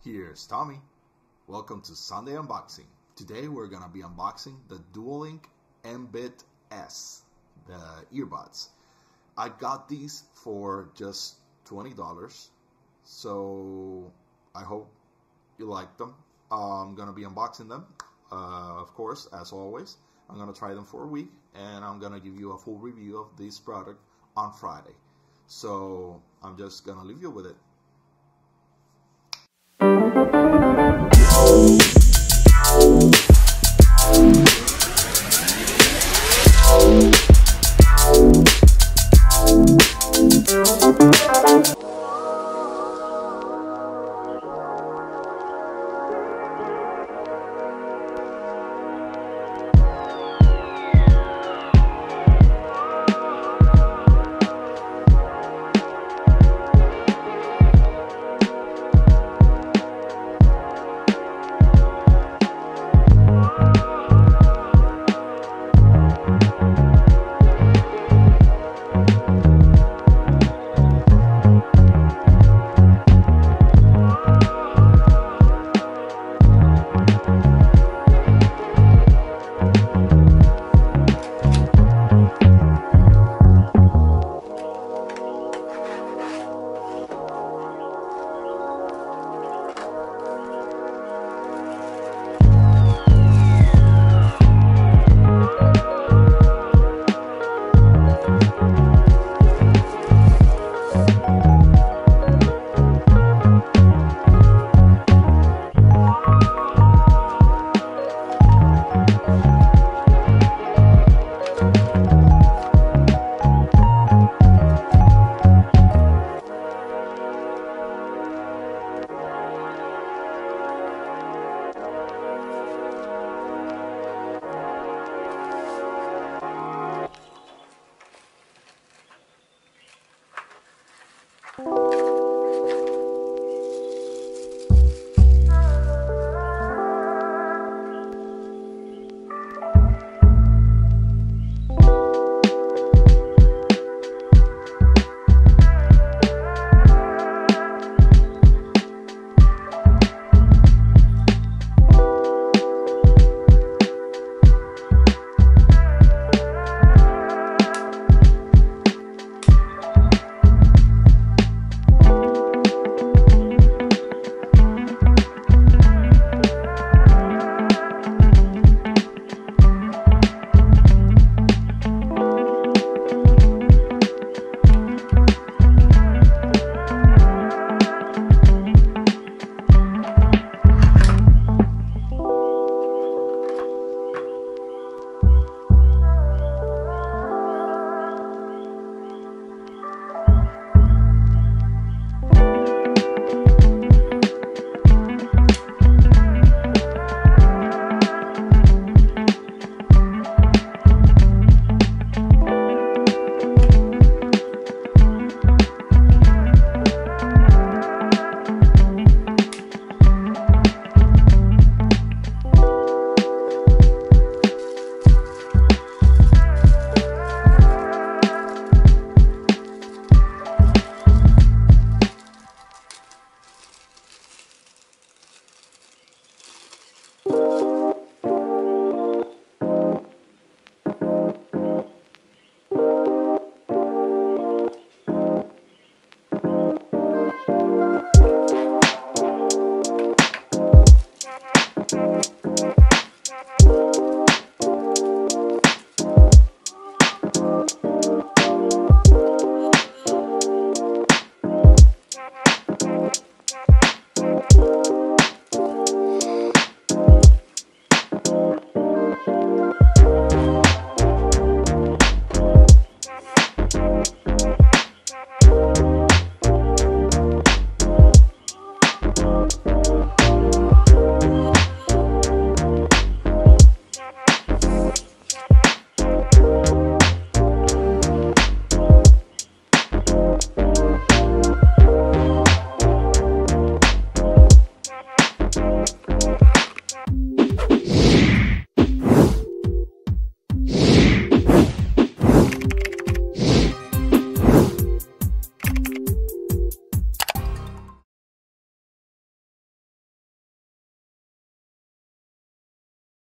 Here's Tommy. Welcome to Sunday Unboxing. Today we're gonna be unboxing the Duolink MBits, the earbuds. I got these for just $20, so I hope you like them. I'm gonna be unboxing them, of course, as always. I'm gonna try them for a week, and I'm gonna give you a full review of this product on Friday. So I'm just gonna leave you with it.